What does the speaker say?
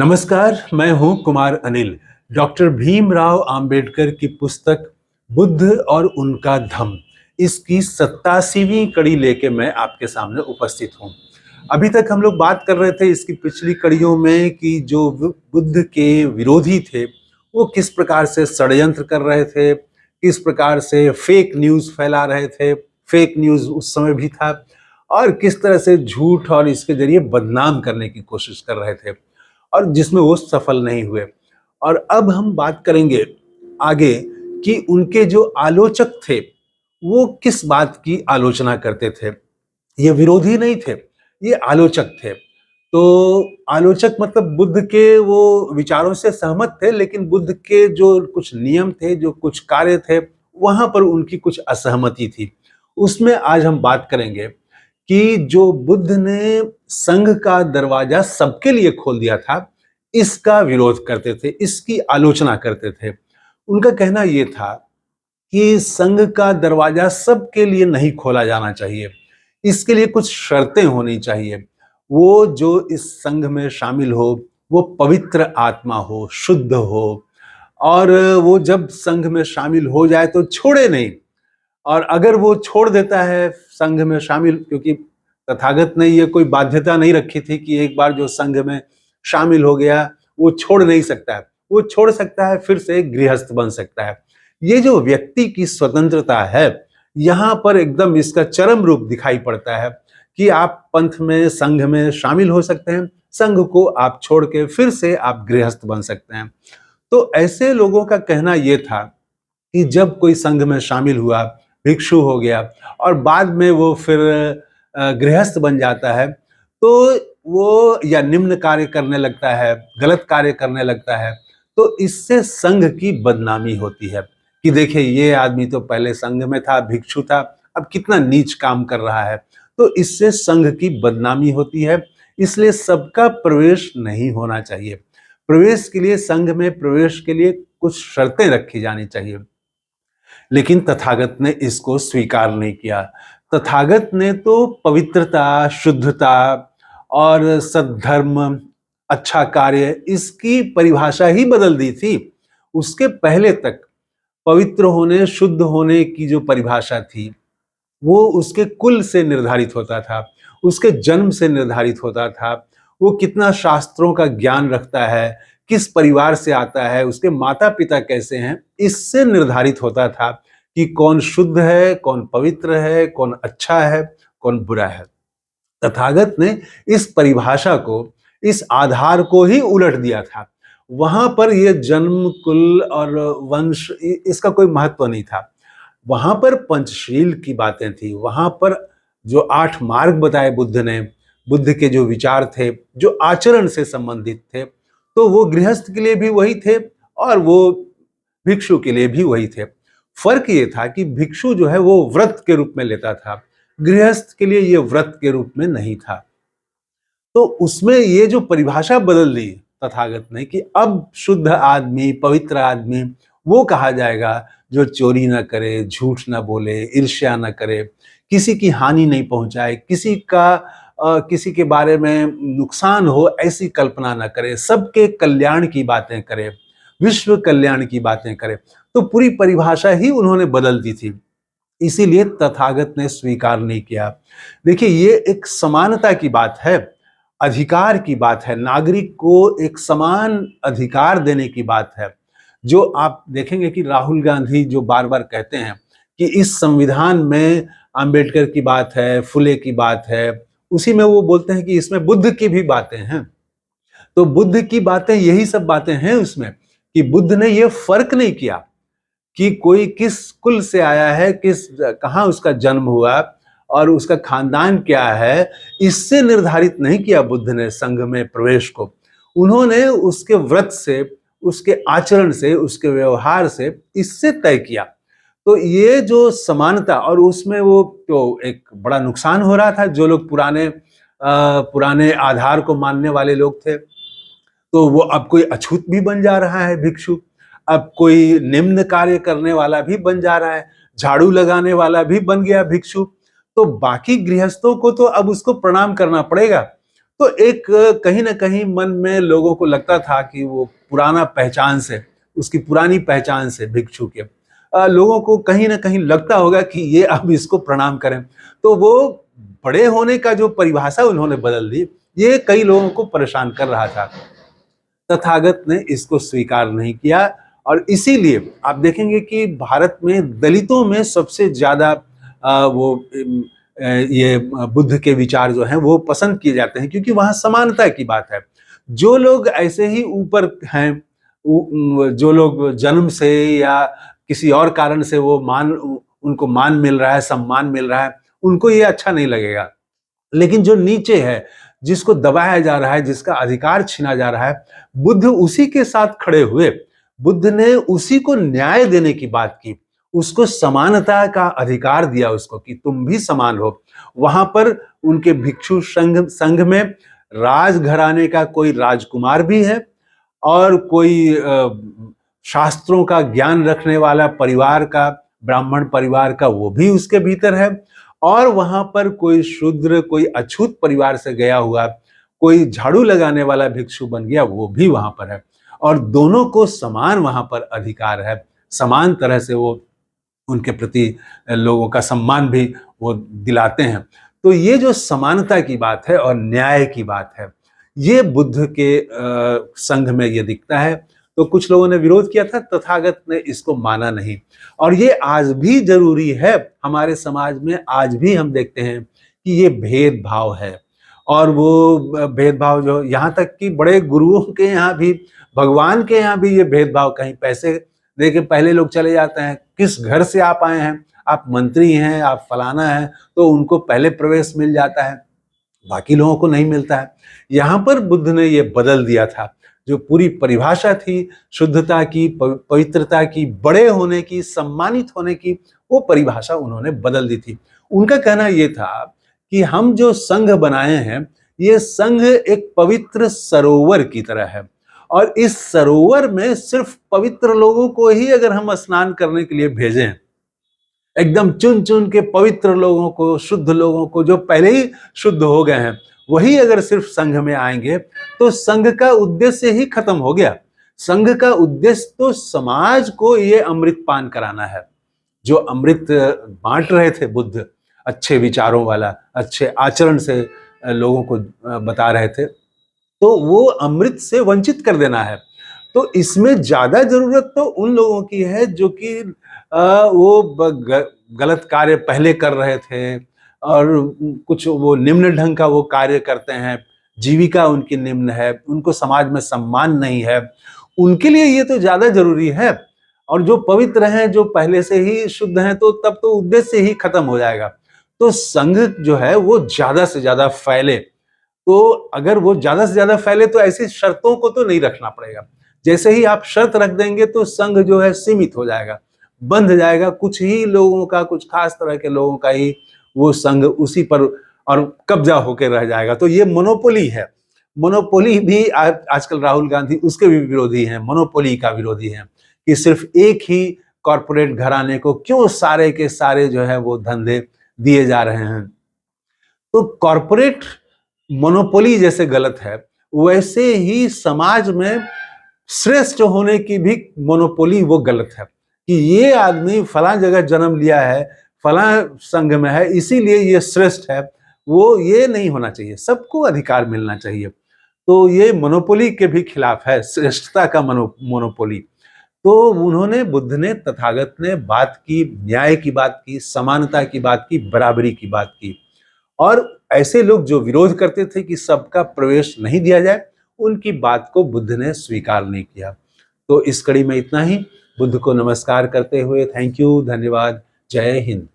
नमस्कार, मैं हूं कुमार अनिल। डॉक्टर भीमराव अंबेडकर की पुस्तक बुद्ध और उनका धम्म, इसकी 87वीं कड़ी लेके मैं आपके सामने उपस्थित हूं। अभी तक हम लोग बात कर रहे थे इसकी पिछली कड़ियों में कि जो बुद्ध के विरोधी थे वो किस प्रकार से षड्यंत्र कर रहे थे, किस प्रकार से फेक न्यूज़ फैला रहे थे। फेक न्यूज़ उस समय भी था और किस तरह से झूठ और इसके जरिए बदनाम करने की कोशिश कर रहे थे और जिसमें वो सफल नहीं हुए। और अब हम बात करेंगे आगे कि उनके जो आलोचक थे वो किस बात की आलोचना करते थे। ये विरोधी नहीं थे, ये आलोचक थे। तो आलोचक मतलब बुद्ध के वो विचारों से सहमत थे, लेकिन बुद्ध के जो कुछ नियम थे, जो कुछ कार्य थे, वहां पर उनकी कुछ असहमति थी। उसमें आज हम बात करेंगे कि जो बुद्ध ने संघ का दरवाजा सबके लिए खोल दिया था, इसका विरोध करते थे, इसकी आलोचना करते थे। उनका कहना यह था कि संघ का दरवाजा सबके लिए नहीं खोला जाना चाहिए, इसके लिए कुछ शर्तें होनी चाहिए। वो जो इस संघ में शामिल हो वो पवित्र आत्मा हो, शुद्ध हो, और वो जब संघ में शामिल हो जाए तो छोड़े नहीं। और अगर वो छोड़ देता है संघ में शामिल, क्योंकि तथागत ने ये कोई बाध्यता नहीं रखी थी कि एक बार जो संघ में शामिल हो गया वो छोड़ नहीं सकता है, वो छोड़ सकता है, फिर से एक गृहस्थ बन सकता है। ये जो व्यक्ति की स्वतंत्रता है, यहाँ पर एकदम इसका चरम रूप दिखाई पड़ता है कि आप पंथ में, संघ में शामिल हो सकते हैं, संघ को आप छोड़ के फिर से आप गृहस्थ बन सकते हैं। तो ऐसे लोगों का कहना यह था कि जब कोई संघ में शामिल हुआ, भिक्षु हो गया और बाद में वो फिर गृहस्थ बन जाता है, तो वो या निम्न कार्य करने लगता है, गलत कार्य करने लगता है, तो इससे संघ की बदनामी होती है कि देखिए ये आदमी तो पहले संघ में था, भिक्षु था, अब कितना नीच काम कर रहा है। तो इससे संघ की बदनामी होती है, इसलिए सबका प्रवेश नहीं होना चाहिए। प्रवेश के लिए, संघ में प्रवेश के लिए कुछ शर्तें रखी जानी चाहिए। लेकिन तथागत ने इसको स्वीकार नहीं किया। तथागत ने तो पवित्रता, शुद्धता और सद्धर्म, अच्छा कार्य, इसकी परिभाषा ही बदल दी थी। उसके पहले तक पवित्र होने, शुद्ध होने की जो परिभाषा थी वो उसके कुल से निर्धारित होता था, उसके जन्म से निर्धारित होता था, वो कितना शास्त्रों का ज्ञान रखता है, किस परिवार से आता है, उसके माता पिता कैसे हैं, इससे निर्धारित होता था कि कौन शुद्ध है, कौन पवित्र है, कौन अच्छा है, कौन बुरा है। तथागत ने इस परिभाषा को, इस आधार को ही उलट दिया था। वहां पर यह जन्म, कुल और वंश, इसका कोई महत्व नहीं था। वहां पर पंचशील की बातें थी, वहां पर जो 8 मार्ग बताए बुद्ध ने, बुद्ध के जो विचार थे, जो आचरण से संबंधित थे, तो वो गृहस्थ के लिए भी वही थे और वो भिक्षु के लिए भी वही थे। फर्क ये था कि भिक्षु जो है वो व्रत के रूप में लेता था, गृहस्थ के लिए ये व्रत के रूप में नहीं था। तो उसमें ये जो परिभाषा बदल दी तथागत ने कि अब शुद्ध आदमी, पवित्र आदमी वो कहा जाएगा जो चोरी ना करे, झूठ ना बोले, ईर्ष्या ना करे, किसी की हानि नहीं पहुंचाए, किसी के बारे में नुकसान हो ऐसी कल्पना ना करे, सबके कल्याण की बातें करे, विश्व कल्याण की बातें करे। तो पूरी परिभाषा ही उन्होंने बदल दी थी, इसीलिए तथागत ने स्वीकार नहीं किया। देखिए ये एक समानता की बात है, अधिकार की बात है, नागरिक को एक समान अधिकार देने की बात है। जो आप देखेंगे कि राहुल गांधी जो बार बार कहते हैं कि इस संविधान में अंबेडकर की बात है, फुले की बात है, उसी में वो बोलते हैं कि इसमें बुद्ध की भी बातें हैं। तो बुद्ध की बातें, यही सब बातें हैं उसमें, कि बुद्ध ने ये फर्क नहीं किया कि कोई किस कुल से आया है, कहाँ उसका जन्म हुआ और उसका खानदान क्या है, इससे निर्धारित नहीं किया बुद्ध ने संघ में प्रवेश को। उन्होंने उसके व्रत से, उसके आचरण से, उसके व्यवहार से, इससे तय किया। तो ये जो समानता, और उसमें वो तो एक बड़ा नुकसान हो रहा था, जो लोग पुराने आधार को मानने वाले लोग थे, तो वो अब कोई अछूत भी बन जा रहा है भिक्षु, अब कोई निम्न कार्य करने वाला भी बन जा रहा है, झाड़ू लगाने वाला भी बन गया भिक्षु। तो बाकी गृहस्थों को तो अब उसको प्रणाम करना पड़ेगा। तो एक कहीं ना कहीं मन में लोगों को लगता था कि वो पुराना पहचान से, उसकी पुरानी पहचान से भिक्षु के लोगों को कहीं ना कहीं लगता होगा कि ये अब इसको प्रणाम करें। तो वो बड़े होने का जो परिभाषा उन्होंने बदल दी, ये कई लोगों को परेशान कर रहा था। तथागत ने इसको स्वीकार नहीं किया और इसीलिए आप देखेंगे कि भारत में दलितों में सबसे ज्यादा ये बुद्ध के विचार जो हैं वो पसंद किए जाते हैं, क्योंकि वहां समानता की बात है। जो लोग ऐसे ही ऊपर हैं, जो लोग जन्म से या किसी और कारण से वो उनको मान मिल रहा है, सम्मान मिल रहा है, उनको ये अच्छा नहीं लगेगा। लेकिन जो नीचे है, जिसको दबाया जा रहा है, जिसका अधिकार छीना जा रहा है, बुद्ध उसी के साथ खड़े हुए। बुद्ध ने उसी को न्याय देने की बात की, उसको समानता का अधिकार दिया उसको कि तुम भी समान हो। वहां पर उनके भिक्षु संघ में राजघराने का कोई राजकुमार भी है और कोई शास्त्रों का ज्ञान रखने वाला परिवार का, ब्राह्मण परिवार का, वो भी उसके भीतर है। और वहां पर कोई शूद्र, कोई अछूत परिवार से गया हुआ, कोई झाड़ू लगाने वाला भिक्षु बन गया, वो भी वहां पर है। और दोनों को समान वहां पर अधिकार है, समान तरह से वो उनके प्रति लोगों का सम्मान भी वो दिलाते हैं। तो ये जो समानता की बात है और न्याय की बात है, ये बुद्ध के संघ में ये दिखता है। तो कुछ लोगों ने विरोध किया था, तथागत ने इसको माना नहीं। और ये आज भी जरूरी है हमारे समाज में। आज भी हम देखते हैं कि ये भेदभाव है, और वो भेदभाव जो यहाँ तक कि बड़े गुरुओं के यहाँ भी, भगवान के यहाँ भी ये भेदभाव, कहीं पैसे दे के पहले लोग चले जाते हैं, किस घर से आप आए हैं, आप मंत्री हैं, आप फलाना हैं, तो उनको पहले प्रवेश मिल जाता है, बाकी लोगों को नहीं मिलता है। यहाँ पर बुद्ध ने ये बदल दिया था। जो पूरी परिभाषा थी शुद्धता की, पवित्रता की, बड़े होने की, सम्मानित होने की, वो परिभाषा उन्होंने बदल दी थी। उनका कहना ये था कि हम जो संघ बनाए हैं, ये संघ एक पवित्र सरोवर की तरह है, और इस सरोवर में सिर्फ पवित्र लोगों को ही अगर हम स्नान करने के लिए भेजें, एकदम चुन चुन के पवित्र लोगों को, शुद्ध लोगों को, जो पहले ही शुद्ध हो गए हैं, वही अगर सिर्फ संघ में आएंगे, तो संघ का उद्देश्य ही खत्म हो गया। संघ का उद्देश्य तो समाज को ये अमृत पान कराना है। जो अमृत बांट रहे थे बुद्ध, अच्छे विचारों वाला, अच्छे आचरण से लोगों को बता रहे थे, तो वो अमृत से वंचित कर देना है। तो इसमें ज्यादा जरूरत तो उन लोगों की है जो कि वो गलत कार्य पहले कर रहे थे, और कुछ वो निम्न ढंग का वो कार्य करते हैं, जीविका उनकी निम्न है, उनको समाज में सम्मान नहीं है, उनके लिए ये तो ज्यादा जरूरी है। और जो पवित्र हैं, जो पहले से ही शुद्ध हैं, तो तब तो उद्देश्य ही खत्म हो जाएगा। तो संघ जो है वो ज्यादा से ज्यादा फैले। तो अगर वो ज्यादा से ज्यादा फैले तो ऐसी शर्तों को तो नहीं रखना पड़ेगा। जैसे ही आप शर्त रख देंगे तो संघ जो है सीमित हो जाएगा, बंध जाएगा, कुछ ही लोगों का, कुछ खास तरह के लोगों का ही वो संघ उसी पर और कब्जा होकर रह जाएगा। तो ये मोनोपोली है। मोनोपोली भी आजकल राहुल गांधी उसके भी विरोधी हैं, मोनोपोली का विरोधी हैं, कि सिर्फ एक ही कॉरपोरेट घराने को क्यों सारे के सारे जो है वो धंधे दिए जा रहे हैं। तो कॉरपोरेट मोनोपोली जैसे गलत है, वैसे ही समाज में श्रेष्ठ होने की भी मोनोपोली वो गलत है, कि ये आदमी फला जगह जन्म लिया है, फला संघ में है, इसीलिए ये श्रेष्ठ है। वो ये नहीं होना चाहिए, सबको अधिकार मिलना चाहिए। तो ये मोनोपोली के भी खिलाफ है, श्रेष्ठता का मोनोपोली। तो उन्होंने, बुद्ध ने, तथागत ने बात की, न्याय की बात की, समानता की बात की, बराबरी की बात की। और ऐसे लोग जो विरोध करते थे कि सबका प्रवेश नहीं दिया जाए, उनकी बात को बुद्ध ने स्वीकार नहीं किया। तो इस कड़ी में इतना ही। बुद्ध को नमस्कार करते हुए थैंक यू, धन्यवाद, जय हिंद।